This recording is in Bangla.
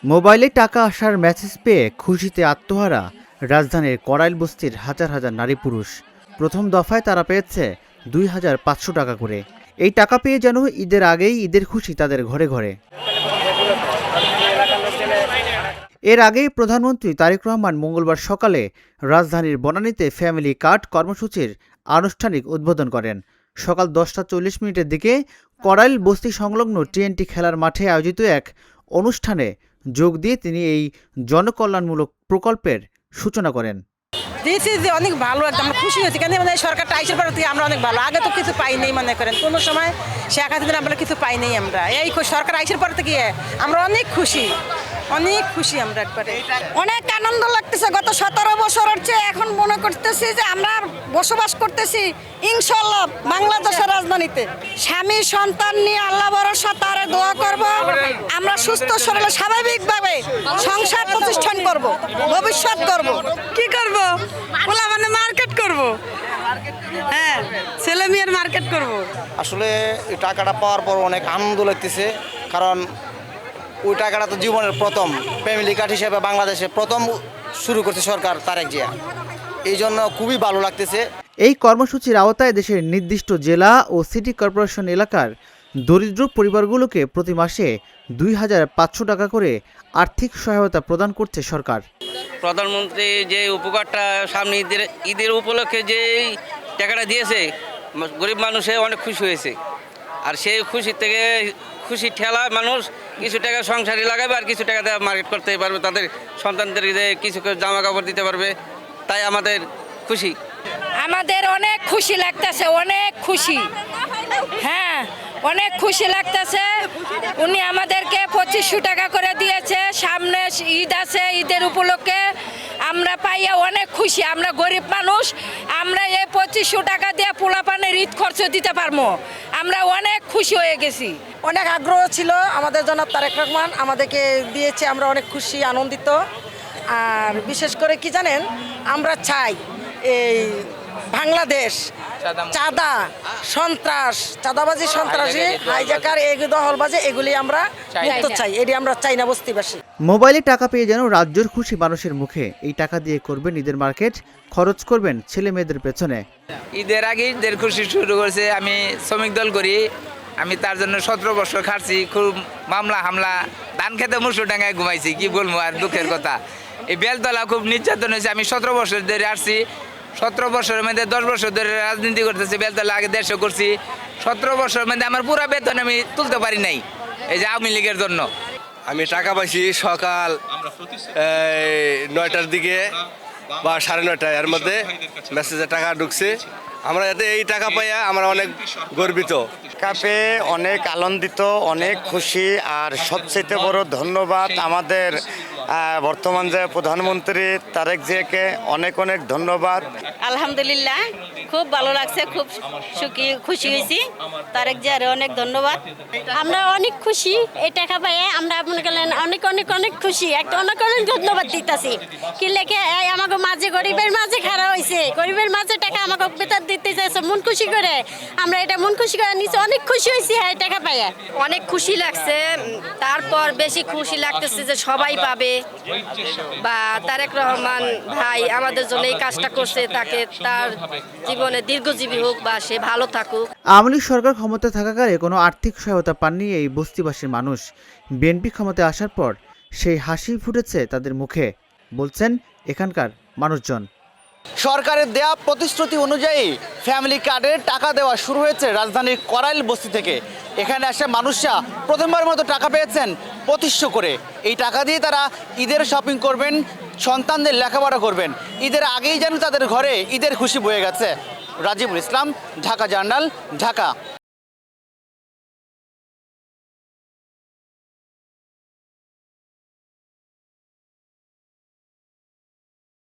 মোবাইলে টাকা আসার মেসেজ পেয়ে খুশিতে আত্মহারা রাজধানীর কড়াইল বস্তির হাজার হাজার নারী পুরুষ। প্রথম দফায় তারা পেয়েছে 2,500 টাকা করে। এই টাকা পেয়ে যেন ঈদের আগেই ঈদের খুশি তাদের ঘরে ঘরে। এর আগেই প্রধানমন্ত্রী তারেক রহমান মঙ্গলবার সকালে রাজধানীর বনানীতে ফ্যামিলি কার্ড কর্মসূচির আনুষ্ঠানিক উদ্বোধন করেন। সকাল 10টা 40 মিনিটের দিকে কড়াইল বস্তি সংলগ্ন TNT খেলার মাঠে আয়োজিত এক অনুষ্ঠানে যোগ দিয়ে তিনি এই জনকল্যাণমূলক প্রকল্পের সূচনা করেন। দিয়েছি যে অনেক ভালো একটা আমরা খুশি হয়েছি, কেন মানে সরকারটা আইসের পর থেকে আমরা অনেক ভালো, আগে তো কিছু পাই নেই মনে করেন, কোনো সময় শেখ হাসিনা আমরা কিছু পাই নেই। আমরা এই সরকার আইসের পর থেকে আমরা অনেক খুশি আমরা একবারে অনেক আনন্দ লাগতেছে। গত 17 বছরের চেয়ে এখন মনে করতেছি যে আমরা বসবাস করতেছি ইনশাআল্লাহ বাংলাদেশের রাজধানীতে। স্বামী সন্তান নিয়ে আল্লাহ ভরসা, তারে দোয়া করব, আমরা সুস্থ শরীরে স্বাভাবিকভাবে সংসার প্রতিষ্ঠান করব, ভবিষ্যৎ করব। কি করব? বলা মানে মার্কেট করব, হ্যাঁ ছেলে মেয়ের মার্কেট করব। আসলে এই টাকাটা পাওয়ার পর অনেক আনন্দ লাগতেছে, কারণ ওই টাকাটা তো জীবনের প্রথম ফ্যামিলি কার্ড হিসেবে বাংলাদেশে প্রথম শুরু করছে সরকার তারেক জিয়া, এই জন্য খুবই ভালো লাগতেছে। এই কর্মসূচির আওতায় দেশের নির্দিষ্ট জেলা ও সিটি কর্পোরেশন এলাকার দরিদ্র পরিবারগুলোকে প্রতি মাসে 2,500 টাকা করে আর্থিক সহায়তা প্রদান করছে সরকার। প্রধানমন্ত্রী যে উপকারটা সামনে ঈদের উপলক্ষে যে টাকাটা দিয়েছে, গরিব মানুষে অনেক খুশি হয়েছে। আর সেই খুশি থেকে খুশি ঠেলা মানুষ কিছু টাকা সংসারে লাগাবে, আর কিছু টাকা মার্কেট করতে পারবে, তাদের সন্তানদেরকে কিছু জামা কাপড় দিতে পারবে। তাই আমাদের খুশি, আমাদের অনেক খুশি লাগতেছে, অনেক খুশি, হ্যাঁ অনেক খুশি লাগতেছে। উনি আমাদেরকে 2500 টাকা করে দিয়েছে, সামনে ঈদ আছে, ঈদের উপলক্ষে আমরা পাইয়া অনেক খুশি। আমরা গরিব মানুষ, আমরা এই 2500 টাকা দিয়ে পোলাপানের ঈদ খরচ দিতে পারবো, আমরা অনেক খুশি হয়ে গেছি। অনেক আগ্রহ ছিল আমাদের জনাব তারেক রহমান আমাদেরকে দিয়েছে, আমরা অনেক খুশি আনন্দিত। আর বিশেষ করে কি জানেন, আমরা চাই এই বাংলাদেশ চাঁদা সন্ত্রাস, চাঁদাবাজি সন্ত্রাসী হাইজাকার দখলবাজি এগুলি আমরা মুক্ত চাই, এটি আমরা চাই না বস্তিবাসী। মোবাইলে টাকা পেয়ে যেন রাজ্যের খুশি মানুষের মুখে। এই টাকা দিয়ে করবেন ঈদের মার্কেট, খরচ করবেন ছেলে মেয়েদের পেছনে। ঈদের আগে ঈদের খুশি শুরু করছে। আমি শ্রমিক দল করি, আমি তার জন্য 17 বছর খাটছি, খুব মামলা হামলা, ধান খেতে মুসুরডাঙ্গায় ঘুমাইছি, কি বলবো আর দুঃখের কথা। এই বেলতলা খুব নির্যাতন হয়েছে। আমি 17 বছর ধরে আসছি, 17 বছরের মধ্যে 10 বছর ধরে রাজনীতি করতেছি। বেলতলা আগে 150 করছি, 17 বছরের মধ্যে আমার পুরো বেতন আমি তুলতে পারি নাই এই যে আওয়ামী লীগের জন্য। আমি টাকা পাইছি সকাল 9টার দিকে বা 9:30, এর মধ্যে মেসেজে টাকা ঢুকছে। আমরা যাতে এই টাকা পাইয়া আমরা অনেক গর্বিত। টাকা পেয়ে অনেক আনন্দিত, অনেক খুশি। আর সবচেয়ে বড় ধন্যবাদ আমাদের বর্তমান যে প্রধানমন্ত্রী তারেক জিয়াকে অনেক অনেক ধন্যবাদ। আলহামদুলিল্লাহ খুব ভালো লাগছে, খুব খুশি হয়েছি। তারেক জিয়ার অনেক ধন্যবাদ। আমরা অনেক খুশি এই টাকা পেয়ে, আমরা মনে করলেন অনেক অনেক অনেক খুশি, একটা অনেক অনেক ধন্যবাদ দিতেছি। কি লেখে আমাকে মাঝে গরিবের মাঝে খাড়া হয়েছে, গরিবের মাঝে টাকা আমাকে বেতন দিতে চাইছে মন খুশি করে, আমরা এটা মন খুশি করে নিচ্ছি, অনেক খুশি হয়েছি এই টাকা পেয়ে। অনেক খুশি লাগছে। তারপর বেশি খুশি লাগতেছে যে সবাই পাবে, বা তারেক রহমান ভাই আমাদের জন্য এই কাজটা করছে, তাকে তার জীবনে দীর্ঘজীবী হোক বা সে ভালো থাকুক। আওয়ামী লীগ সরকার ক্ষমতা থাকাকালে কোনো আর্থিক সহায়তা পাননি এই বস্তিবাসীর মানুষ। বিএনপি ক্ষমতায় আসার পর সেই হাসি ফুটেছে তাদের মুখে, বলছেন এখানকার মানুষজন। সরকারের দেয়া প্রতিশ্রুতি অনুযায়ী ফ্যামিলি কার্ডের টাকা দেওয়া শুরু হয়েছে রাজধানীর কড়াইল বস্তি থেকে। এখানে আসে মানুষরা প্রথমবার মতো টাকা পেয়েছেন 2500 করে। এই টাকা দিয়ে তারা ঈদের শপিং করবেন, সন্তানদের লেখাপড়া করবেন। ঈদের আগেই যেন তাদের ঘরে ঈদের খুশি বয়ে গেছে। রাজিবুল ইসলাম, ঢাকা জার্নাল, ঢাকা।